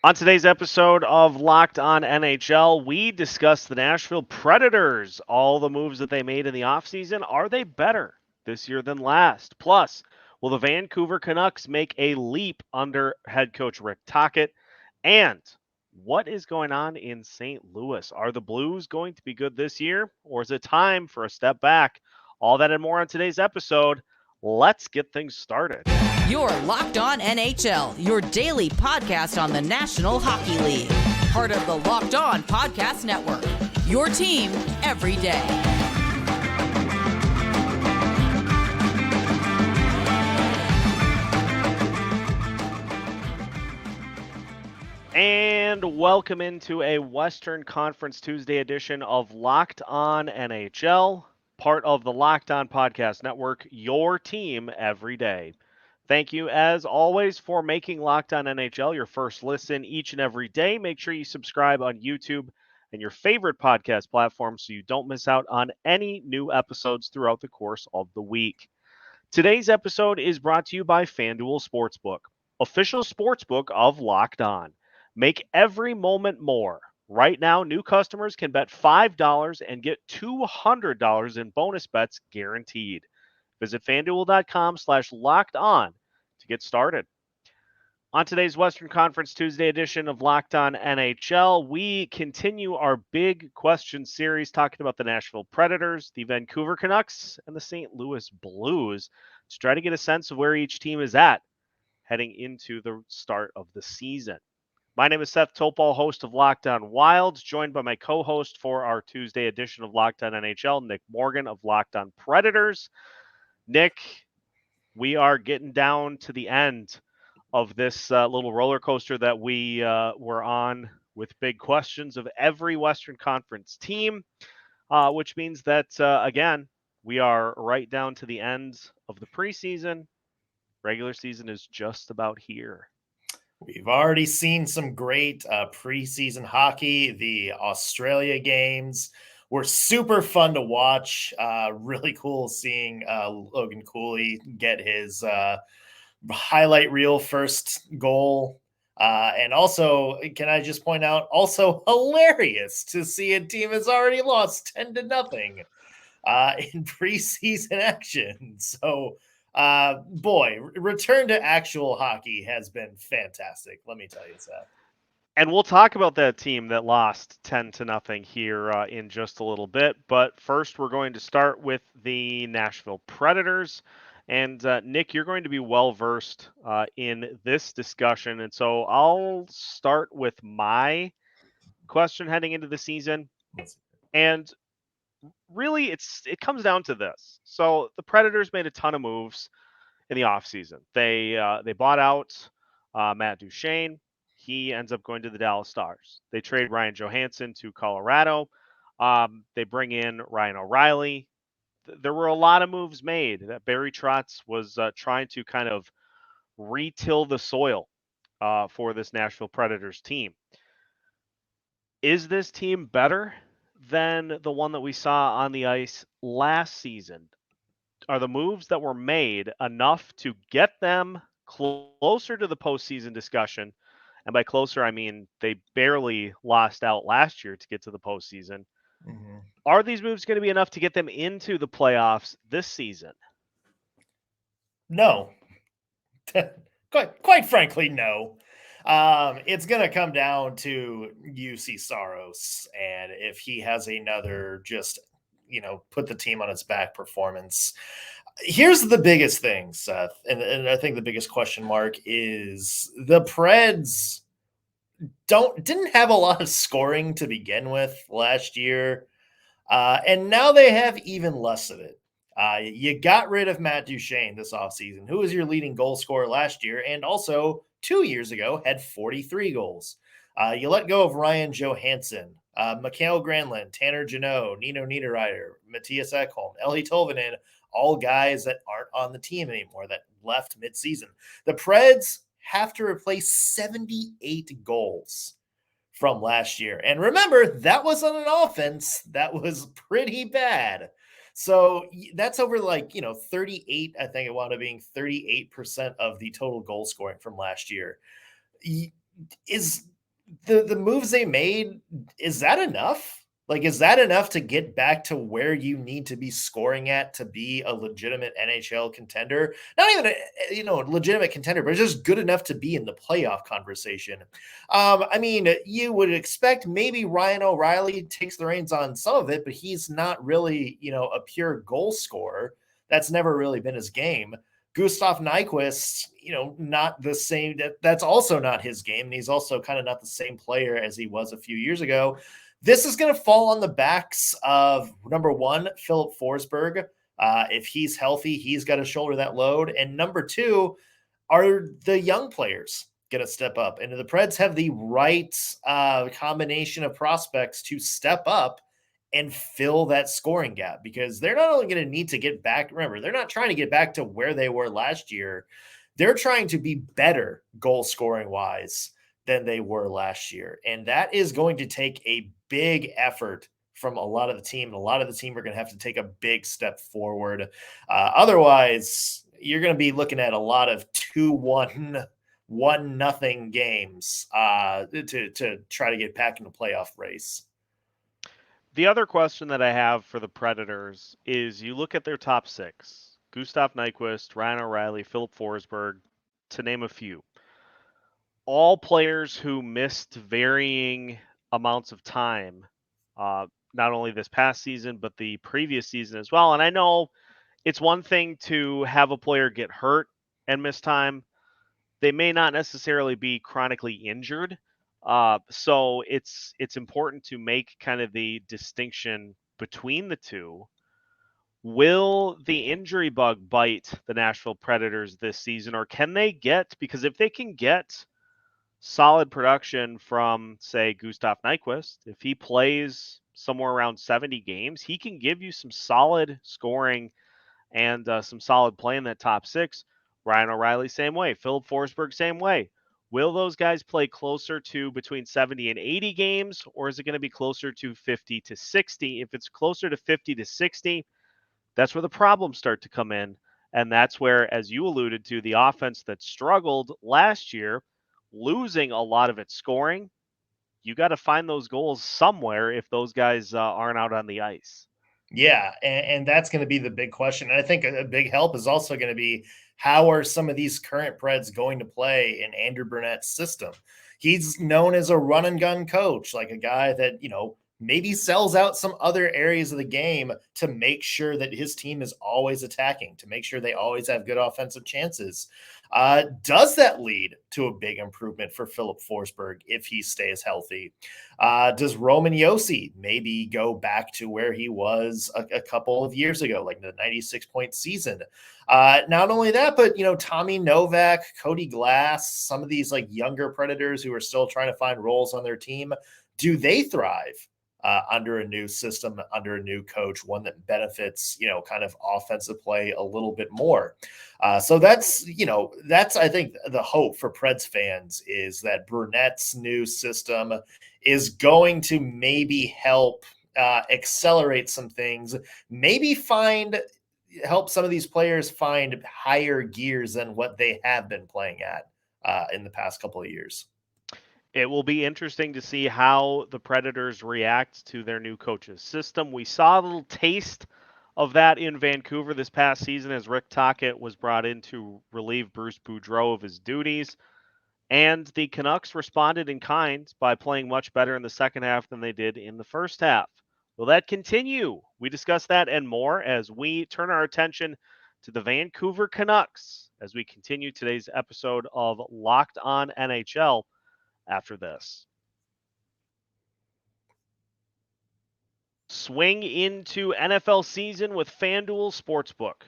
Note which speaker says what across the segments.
Speaker 1: On today's episode of Locked On NHL, we discuss the Nashville Predators, all the moves that they made in the offseason. Are they better this year than last? Plus, will the Vancouver Canucks make a leap under head coach Rick Tocchet? And what is going on in St. Louis? Are the Blues going to be good this year, or is it time for a step back? All that and more on today's episode. Let's get things started.
Speaker 2: You're Locked On NHL, your daily podcast on the National Hockey League. Part of the Locked On Podcast Network, your team every day.
Speaker 1: And welcome into a Western Conference Tuesday edition of Locked On NHL, part of the Locked On Podcast Network, your team every day. Thank you, as always, for making Locked On NHL your first listen each and every day. Make sure you subscribe on YouTube and your favorite podcast platform so you don't miss out on any new episodes throughout the course of the week. Today's episode is brought to you by FanDuel Sportsbook, official sportsbook of Locked On. Make every moment more. Right now, new customers can bet $5 and get $200 in bonus bets guaranteed. Visit FanDuel.com/LockedOn to get started. On today's Western Conference Tuesday edition of Locked On NHL, we continue our big question series talking about the Nashville Predators, the Vancouver Canucks, and the St. Louis Blues to try to get a sense of where each team is at heading into the start of the season. My name is Seth Toupal, host of Locked On Wild, joined by my co-host for our Tuesday edition of Locked On NHL, Nick Morgan of Locked On Predators. Nick, we are getting down to the end of this little roller coaster that we were on with big questions of every Western Conference team, which means that, again, we are right down to the end of the preseason. Regular season is just about here.
Speaker 3: We've already seen some great preseason hockey. The Australia games were super fun to watch. Really cool seeing Logan Cooley get his highlight reel first goal. And also, can I just point out, also hilarious to see a team has already lost 10-0 in preseason action. So, boy, return to actual hockey has been fantastic. Let me tell you, Seth.
Speaker 1: And we'll talk about that team that lost 10-0 here in just a little bit. But first, we're going to start with the Nashville Predators. And Nick, you're going to be well-versed in this discussion. And so I'll start with my question heading into the season. And really, it comes down to this. So the Predators made a ton of moves in the offseason. They bought out Matt Duchene. He ends up going to the Dallas Stars. They trade Ryan Johansson to Colorado. They bring in Ryan O'Reilly. There were a lot of moves made that Barry Trotz was trying to kind of retill the soil for this Nashville Predators team. Is this team better than the one that we saw on the ice last season? Are the moves that were made enough to get them closer to the postseason discussion? And by closer, I mean they barely lost out last year to get to the postseason. Mm-hmm. Are these moves going to be enough to get them into the playoffs this season?
Speaker 3: No. Quite frankly, no. It's going to come down to UC Saros, and if he has another just, put the team on its back performance. Here's the biggest thing, Seth, and I think the biggest question mark is the Preds didn't have a lot of scoring to begin with last year, and now they have even less of it. You got rid of Matt Duchene this offseason, who was your leading goal scorer last year, and also 2 years ago had 43 goals. You let go of Ryan Johansson, Mikael Granlund, Tanner Jeannot, Nino Niederreiter, Matthias Ekholm, Ellie Tolvanen, all guys that aren't on the team anymore that left midseason. The Preds have to replace 78 goals from last year. And remember, that was on an offense that was pretty bad. So that's over 38, I think it wound up being 38% of the total goal scoring from last year. Is the moves they made, is that enough? Like, is that enough to get back to where you need to be scoring at to be a legitimate NHL contender? Not even a legitimate contender, but just good enough to be in the playoff conversation. I mean, you would expect maybe Ryan O'Reilly takes the reins on some of it, but he's not really, a pure goal scorer. That's never really been his game. Gustav Nyquist, not the same. That's also not his game. And he's also kind of not the same player as he was a few years ago. This is going to fall on the backs of, number one, Philip Forsberg. If he's healthy, he's got to shoulder that load. And number two, are the young players going to step up? And the Preds have the right combination of prospects to step up and fill that scoring gap, because they're not only going to need to get back. Remember, they're not trying to get back to where they were last year. They're trying to be better goal scoring wise than they were last year. And that is going to take a big effort from a lot of the team. And a lot of the team are going to have to take a big step forward. Otherwise, you're going to be looking at a lot of 2-1, 1-0 games to try to get back in the playoff race.
Speaker 1: The other question that I have for the Predators is, you look at their top six: Gustav Nyquist, Ryan O'Reilly, Philip Forsberg, to name a few. All players who missed varying amounts of time, not only this past season, but the previous season as well. And I know it's one thing to have a player get hurt and miss time. They may not necessarily be chronically injured. So it's important to make kind of the distinction between the two. Will the injury bug bite the Nashville Predators this season, or can they get, because if they can get solid production from, say, Gustav Nyquist, if he plays somewhere around 70 games, he can give you some solid scoring and some solid play in that top six. Ryan O'Reilly, same way. Philip Forsberg, same way. Will those guys play closer to between 70 and 80 games, or is it going to be closer to 50 to 60? If it's closer to 50 to 60, that's where the problems start to come in. And that's where, as you alluded to, the offense that struggled last year, losing a lot of its scoring, you got to find those goals somewhere if those guys aren't out on the ice.
Speaker 3: Yeah, and that's going to be the big question. And I think a big help is also going to be, how are some of these current Preds going to play in Andrew Brunette's system? He's known as a run and gun coach, like a guy that, maybe sells out some other areas of the game to make sure that his team is always attacking, to make sure they always have good offensive chances. Does that lead to a big improvement for Philip Forsberg if he stays healthy? Does Roman Josi maybe go back to where he was a couple of years ago, like the 96-point season? Not only that, but, Tommy Novak, Cody Glass, some of these like younger Predators who are still trying to find roles on their team, do they thrive under a new system, under a new coach, one that benefits, kind of offensive play a little bit more? So that's I think the hope for Preds fans, is that Brunette's new system is going to maybe help accelerate some things, maybe help some of these players find higher gears than what they have been playing at in the past couple of years.
Speaker 1: It will be interesting to see how the Predators react to their new coach's system. We saw a little taste of that in Vancouver this past season, as Rick Tocchet was brought in to relieve Bruce Boudreau of his duties. And the Canucks responded in kind by playing much better in the second half than they did in the first half. Will that continue? We discuss that and more as we turn our attention to the Vancouver Canucks as we continue today's episode of Locked On NHL after this. Swing into NFL season with FanDuel Sportsbook,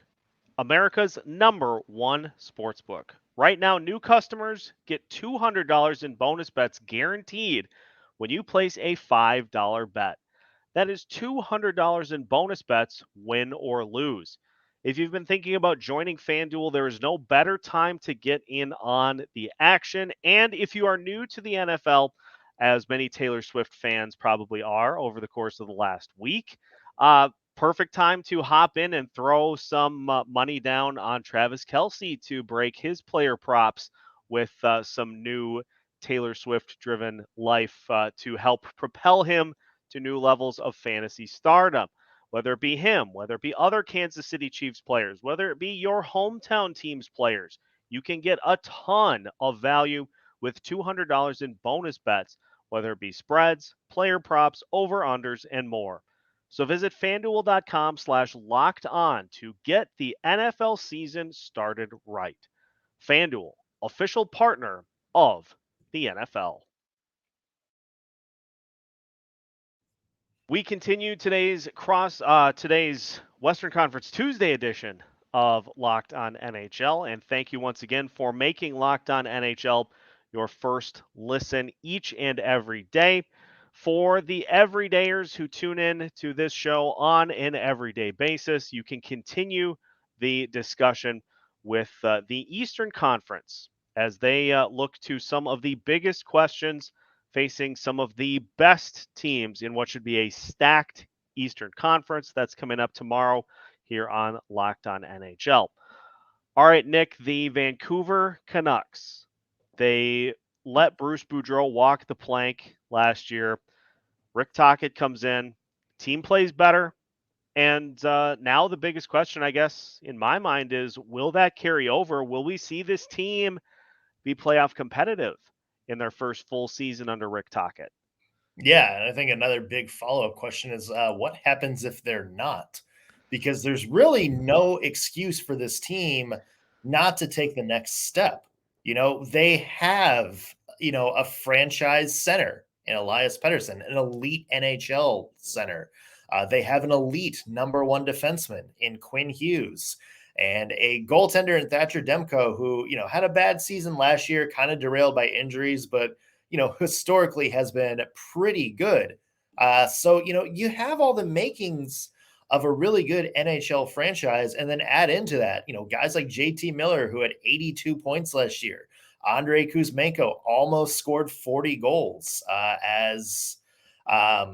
Speaker 1: America's #1 sportsbook. Right now, new customers get $200 in bonus bets guaranteed when you place a $5 bet. That is $200 in bonus bets, win or lose. If you've been thinking about joining FanDuel, there is no better time to get in on the action. And if you are new to the NFL, as many Taylor Swift fans probably are over the course of the last week, perfect time to hop in and throw some money down on Travis Kelce to break his player props with some new Taylor Swift-driven life to help propel him to new levels of fantasy stardom. Whether it be him, whether it be other Kansas City Chiefs players, whether it be your hometown team's players, you can get a ton of value with $200 in bonus bets, whether it be spreads, player props, over-unders, and more. So visit fanduel.com/locked on to get the NFL season started right. FanDuel, official partner of the NFL. We continue today's Western Conference Tuesday edition of Locked On NHL, and thank you once again for making Locked On NHL your first listen each and every day. For the everydayers who tune in to this show on an everyday basis, you can continue the discussion with the Eastern Conference as they look to some of the biggest questions facing some of the best teams in what should be a stacked Eastern Conference. That's coming up tomorrow here on Locked On NHL. All right, Nick, the Vancouver Canucks, they let Bruce Boudreau walk the plank last year. Rick Tocchet comes in, team plays better, and now the biggest question, I guess, in my mind is, will that carry over? Will we see this team be playoff competitive in their first full season under Rick Tocchet?
Speaker 3: Yeah, and I think another big follow-up question is what happens if they're not? Because there's really no excuse for this team not to take the next step. They have, a franchise center in Elias Petterson, an elite NHL center. They have an elite number one defenseman in Quinn Hughes and a goaltender in Thatcher Demko, who, had a bad season last year, kind of derailed by injuries, but historically has been pretty good. So, you have all the makings of a really good NHL franchise, and then add into that, guys like JT Miller, who had 82 points last year. Andrei Kuzmenko almost scored 40 goals as a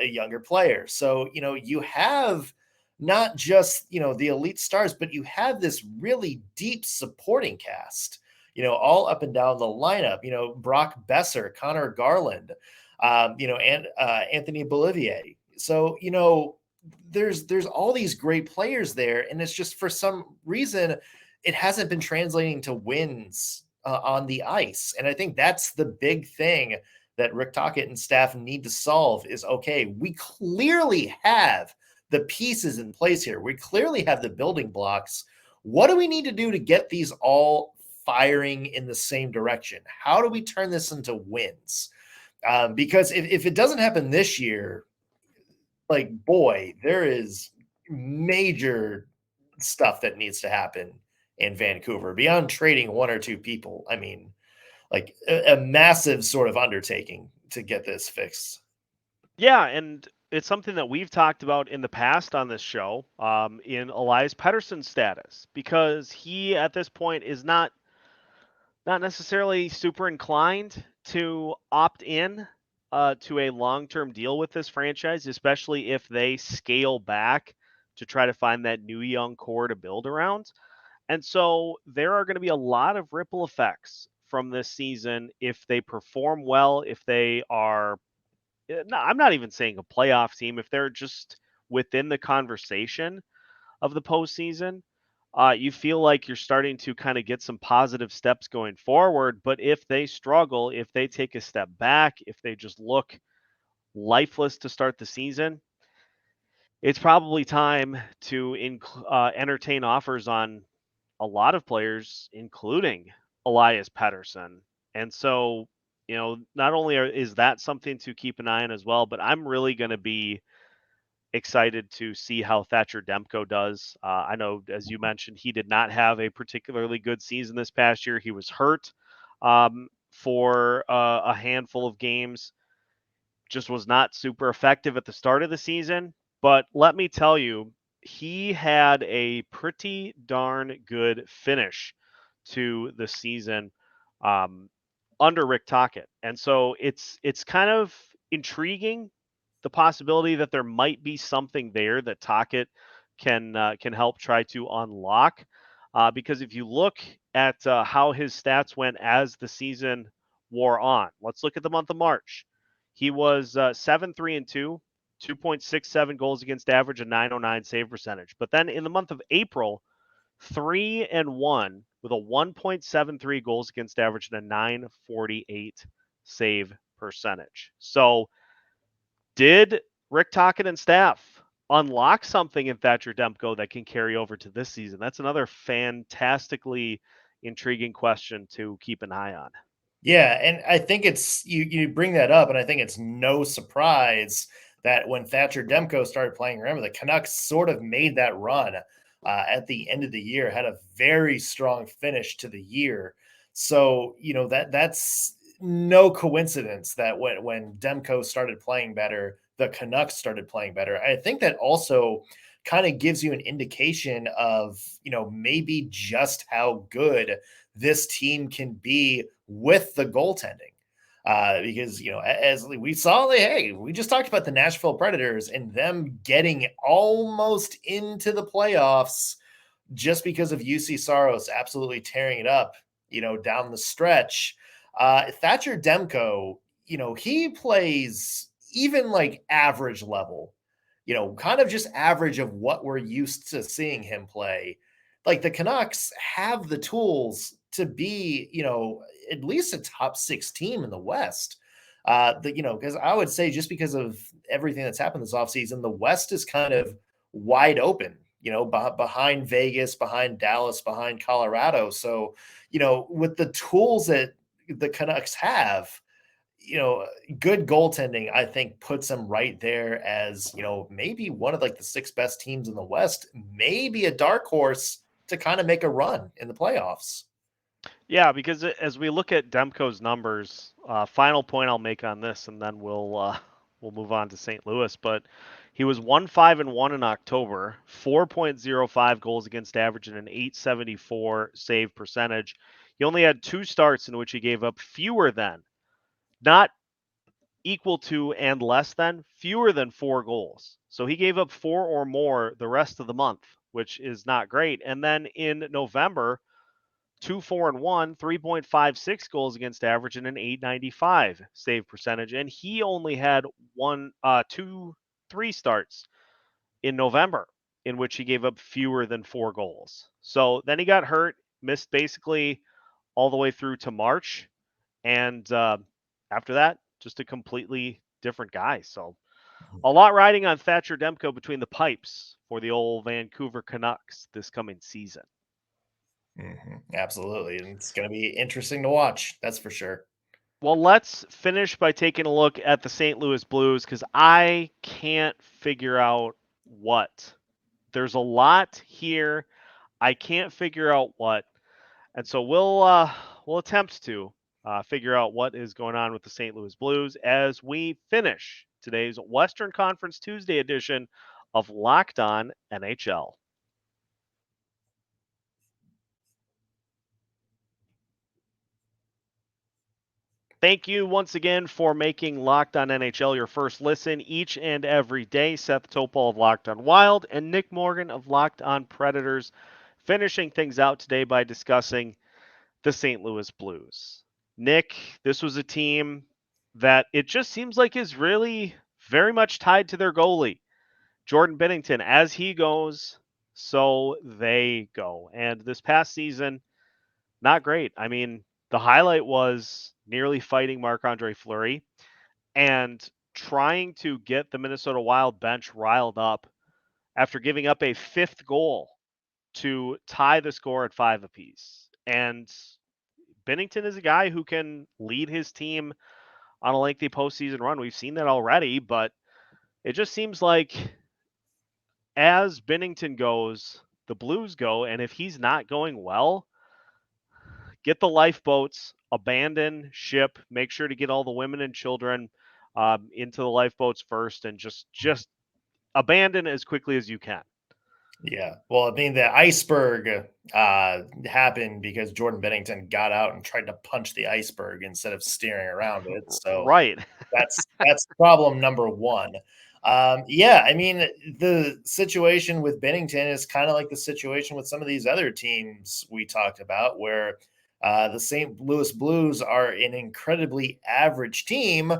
Speaker 3: younger player. So, you have not just, the elite stars, but you have this really deep supporting cast, all up and down the lineup, Brock Besser, Connor Garland, and Anthony Bolivier. So, there's all these great players there. And it's just, for some reason, it hasn't been translating to wins on the ice. And I think that's the big thing that Rick Tocchet and staff need to solve is, okay, we clearly have the pieces in place here. We clearly have the building blocks. What do we need to do to get these all firing in the same direction? How do we turn this into wins? Because if it doesn't happen this year, there is major stuff that needs to happen in Vancouver beyond trading one or two people. I mean, a massive sort of undertaking to get this fixed.
Speaker 1: Yeah, and it's something that we've talked about in the past on this show, in Elias Petterson status, because he at this point is not necessarily super inclined to opt in to a long-term deal with this franchise, especially if they scale back to try to find that new young core to build around. And so there are going to be a lot of ripple effects from this season if they perform well, if they are, I'm not even saying a playoff team, if they're just within the conversation of the postseason. You feel like you're starting to kind of get some positive steps going forward. But if they struggle, if they take a step back, if they just look lifeless to start the season, it's probably time to entertain offers on a lot of players, including Elias Petterson. And so, not only is that something to keep an eye on as well, but I'm really going to be excited to see how Thatcher Demco does. I know, as you mentioned, he did not have a particularly good season this past year. He was hurt for a handful of games, just was not super effective at the start of the season. But let me tell you, he had a pretty darn good finish to the season under Rick Tocchet. And so it's kind of intriguing, the possibility that there might be something there that Tocchet can help try to unlock. because if you look at how his stats went as the season wore on, let's look at the month of March. He was 7-3-2, 2.67 goals against average, and 909 save percentage. But then in the month of April, 3-1 with a 1.73 goals against average and a 948 save percentage. So did Rick Tocchet and staff unlock something in Thatcher Demko that can carry over to this season? That's another fantastically intriguing question to keep an eye on.
Speaker 3: Yeah, and I think it's you bring that up, and I think it's no surprise that when Thatcher Demko started playing, remember the Canucks sort of made that run at the end of the year, had a very strong finish to the year. So that's no coincidence that when Demko started playing better, the Canucks started playing better. I think that also kind of gives you an indication of maybe just how good this team can be with the goaltending. Because as we saw, we just talked about the Nashville Predators and them getting almost into the playoffs just because of UC Saros absolutely tearing it up, down the stretch. Thatcher Demko, he plays even like average level, kind of just average of what we're used to seeing him play. Like the Canucks have the tools to be, at least a top 6 team in the West. Because I would say just because of everything that's happened this offseason, the West is kind of wide open, behind Vegas, behind Dallas, behind Colorado. So, with the tools that the Canucks have, good goaltending, I think, puts them right there as, maybe one of like the 6 best teams in the West, maybe a dark horse to kind of make a run in the playoffs.
Speaker 1: Yeah, because as we look at Demko's numbers, final point I'll make on this, and then we'll move on to St. Louis. But he was 1-5-1 in October, 4.05 goals against average, and an 874 save percentage. He only had 2 starts in which he gave up fewer than, not equal to and less than, fewer than 4 goals. So he gave up 4 or more the rest of the month, which is not great. And then in November, 2-4-1, 3.56 goals against average, and an 895 save percentage. And he only had 3 starts in November in which he gave up fewer than 4 goals. So then he got hurt, missed basically all the way through to March. And after that, just a completely different guy. So a lot riding on Thatcher Demko between the pipes for the old Vancouver Canucks this coming season.
Speaker 3: Mm-hmm. Absolutely. And it's going to be interesting to watch. That's for sure.
Speaker 1: Well, let's finish by taking a look at the St. Louis Blues because I can't figure out what. There's a lot here. I can't figure out what. And so we'll attempt to figure out what is going on with the St. Louis Blues as we finish today's Western Conference Tuesday edition of Locked On NHL. Thank you once again for making Locked On NHL your first listen each and every day. Seth Toupal of Locked On Wild and Nick Morgan of Locked On Predators finishing things out today by discussing the St. Louis Blues. Nick, this was a team that it just seems like is really very much tied to their goalie, Jordan Binnington. As he goes, so they go. And this past season, not great. I mean, the highlight was nearly fighting Marc-Andre Fleury and trying to get the Minnesota Wild bench riled up after giving up a 5th goal to tie the score at 5 apiece. And Binnington is a guy who can lead his team on a lengthy postseason run. We've seen that already, but it just seems like as Binnington goes, the Blues go, and if he's not going well, get the lifeboats, abandon ship, make sure to get all the women and children into the lifeboats first, and just abandon as quickly as you can.
Speaker 3: Yeah. Well, I mean, the iceberg happened because Jordan Binnington got out and tried to punch the iceberg instead of steering around it. So
Speaker 1: right.
Speaker 3: that's problem number one. Yeah, I mean, the situation with Binnington is kind of like the situation with some of these other teams we talked about, where the St. Louis Blues are an incredibly average team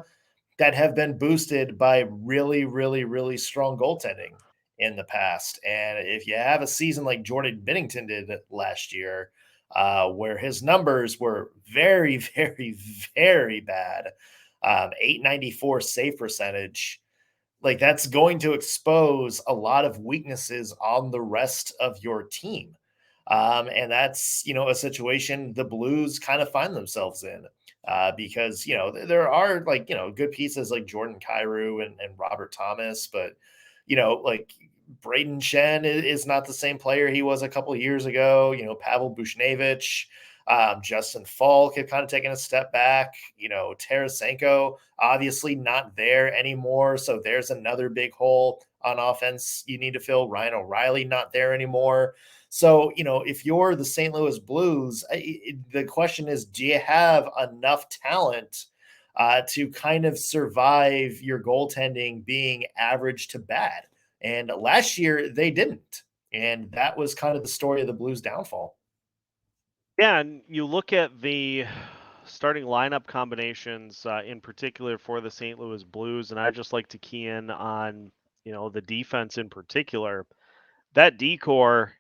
Speaker 3: that have been boosted by really, really, really strong goaltending in the past. And if you have a season like Jordan Binnington did last year, where his numbers were very, very, very bad, 894 save percentage, like that's going to expose a lot of weaknesses on the rest of your team. And that's, a situation the Blues kind of find themselves in because, there are like, good pieces like Jordan Kyrou and Robert Thomas, but, like Braden Shen is not the same player he was a couple of years ago. Pavel Buchnevich, Justin Falk had kind of taken a step back. Tarasenko obviously not there anymore. So there's another big hole on offense you need to fill. Ryan O'Reilly not there anymore. So, if you're the St. Louis Blues, the question is, do you have enough talent to kind of survive your goaltending being average to bad? And last year they didn't. And that was kind of the story of the Blues' downfall.
Speaker 1: Yeah, and you look at the starting lineup combinations in particular for the St. Louis Blues, and I just like to key in on, the defense in particular. That decor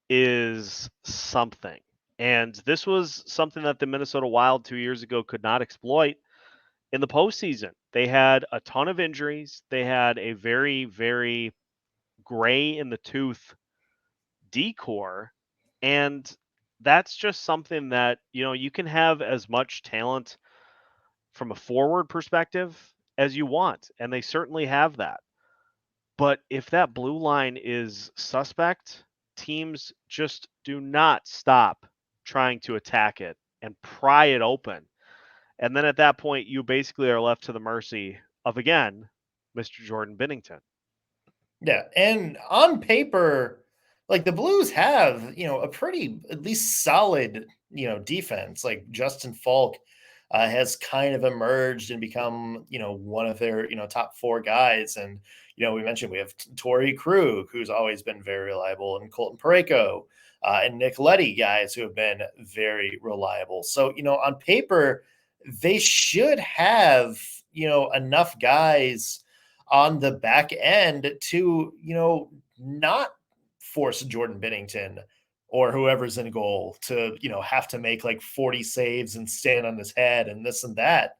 Speaker 1: is something. And this was something that the Minnesota Wild 2 years ago could not exploit in the postseason. They had a ton of injuries. They had a very, very gray in the tooth decor. And that's just something that, you can have as much talent from a forward perspective as you want. And they certainly have that. But if that blue line is suspect, teams just do not stop trying to attack it and pry it open. And then at that point, you basically are left to the mercy of, again, Mr. Jordan Binnington.
Speaker 3: Yeah, and on paper, like the Blues have, a pretty at least solid, defense. Like Justin Falk has kind of emerged and become, one of their, top four guys. And we mentioned we have Torrey Krug, who's always been very reliable, and Colton Parayko and Nick Leddy, guys who have been very reliable. So on paper, they should have, enough guys on the back end to, not force Jordan Binnington or whoever's in goal to, have to make like 40 saves and stand on his head and this and that.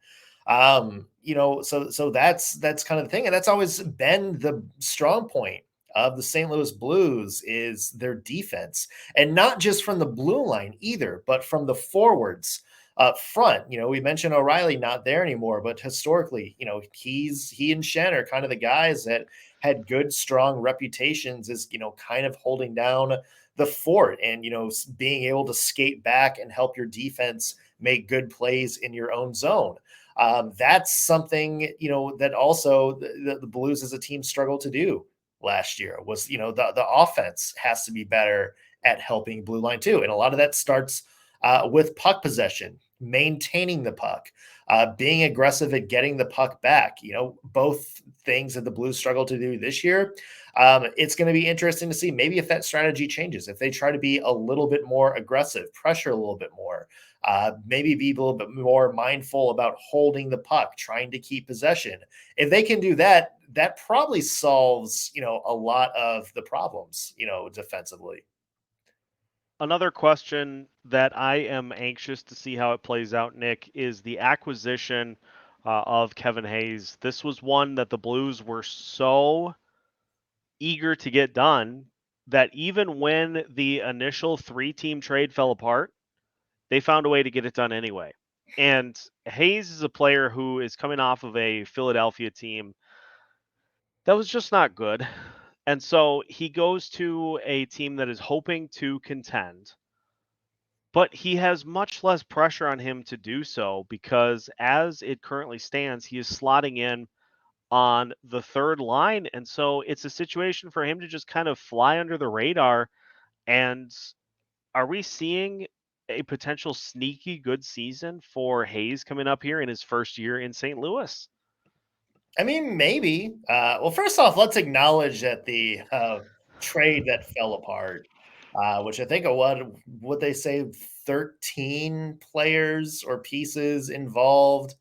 Speaker 3: So that's kind of the thing. And that's always been the strong point of the St. Louis Blues is their defense, and not just from the blue line either, but from the forwards up front. We mentioned O'Reilly not there anymore, but historically, he and Shen are kind of the guys that had good, strong reputations as, kind of holding down the fort and, being able to skate back and help your defense make good plays in your own zone. That's something, that also the Blues as a team struggled to do last year was, the offense has to be better at helping blue line too. And a lot of that starts with puck possession, maintaining the puck, being aggressive at getting the puck back. Both things that the Blues struggle to do this year. It's going to be interesting to see maybe if that strategy changes, if they try to be a little bit more aggressive, pressure a little bit more, maybe be a little bit more mindful about holding the puck, trying to keep possession. If they can do that, that probably solves, a lot of the problems, defensively.
Speaker 1: Another question that I am anxious to see how it plays out, Nick, is the acquisition of Kevin Hayes. This was one that the Blues were so eager to get done that even when the initial 3-team trade fell apart, they found a way to get it done anyway. And Hayes is a player who is coming off of a Philadelphia team that was just not good. And so he goes to a team that is hoping to contend, but he has much less pressure on him to do so because as it currently stands, he is slotting in on the third line. And so it's a situation for him to just kind of fly under the radar. And are we seeing a potential sneaky good season for Hayes coming up here in his first year in St. Louis?
Speaker 3: I mean, maybe. Well, first off, let's acknowledge that the trade that fell apart, which I think what would they say, 13 players or pieces involved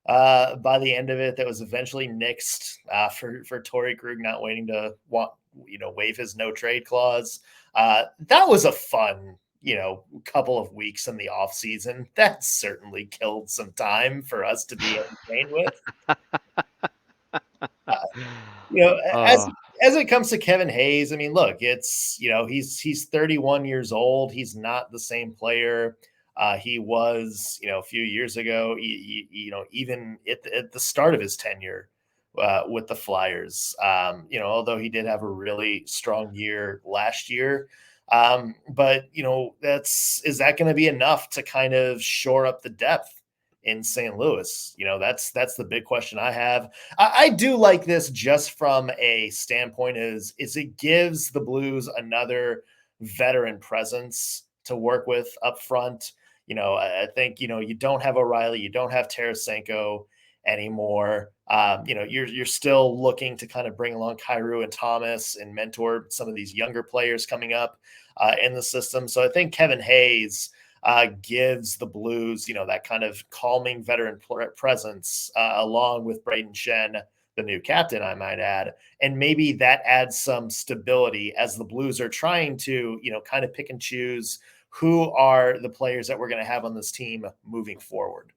Speaker 3: by the end of it, that was eventually nixed for Torrey Krug not waiting to waive his no trade clause. That was a fun couple of weeks in the off season. That certainly killed some time for us to be entertained with. Uh, you know, as
Speaker 1: Oh,
Speaker 3: as it comes to Kevin Hayes, I mean, look, it's he's 31 years old. He's not the same player he was a few years ago. Even at the start of his tenure with the Flyers. Although he did have a really strong year last year. But is that going to be enough to kind of shore up the depth in St. Louis? That's the big question I have. I do like this just from a standpoint is it gives the Blues another veteran presence to work with up front. I think you don't have O'Reilly, you don't have Tarasenko anymore. You're still looking to kind of bring along Kyrou and Thomas and mentor some of these younger players coming up in the system. So I think Kevin Hayes gives the Blues, that kind of calming veteran presence, along with Braden Shen, the new captain, I might add. And maybe that adds some stability as the Blues are trying to, kind of pick and choose who are the players that we're going to have on this team moving forward.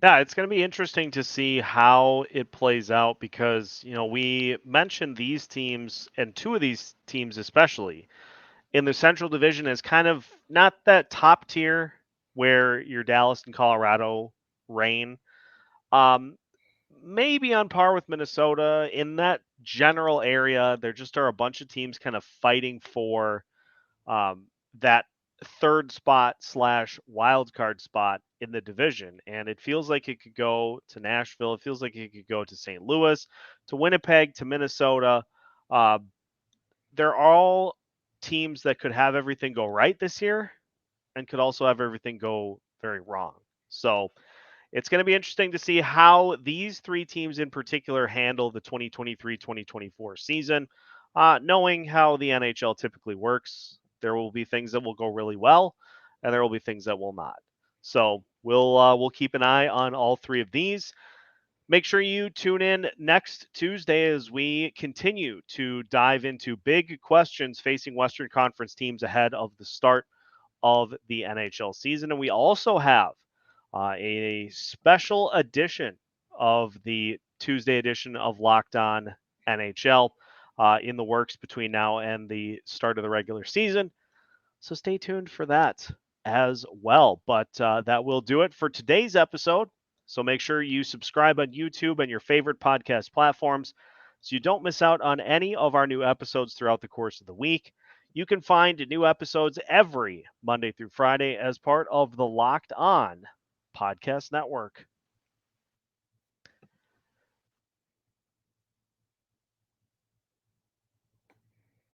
Speaker 1: yeah, it's going to be interesting to see how it plays out because, we mentioned these teams and two of these teams, especially in the Central Division, is kind of not that top tier where your Dallas and Colorado reign. Um, Maybe on par with Minnesota in that general area. There just are a bunch of teams kind of fighting for that third spot slash wild card spot in the division. And it feels like it could go to Nashville. It feels like it could go to St. Louis, to Winnipeg, to Minnesota. Uh, they're all teams that could have everything go right this year and could also have everything go very wrong. So it's going to be interesting to see how these three teams in particular handle the 2023-2024 season. Knowing how the NHL typically works, there will be things that will go really well, and there will be things that will not. So we'll keep an eye on all three of these. Make sure you tune in next Tuesday as we continue to dive into big questions facing Western Conference teams ahead of the start of the NHL season. And we also have a special edition of the Tuesday edition of Locked On NHL in the works between now and the start of the regular season. So stay tuned for that as well. But that will do it for today's episode. So make sure you subscribe on YouTube and your favorite podcast platforms so you don't miss out on any of our new episodes throughout the course of the week. You can find new episodes every Monday through Friday as part of the Locked On Podcast Network.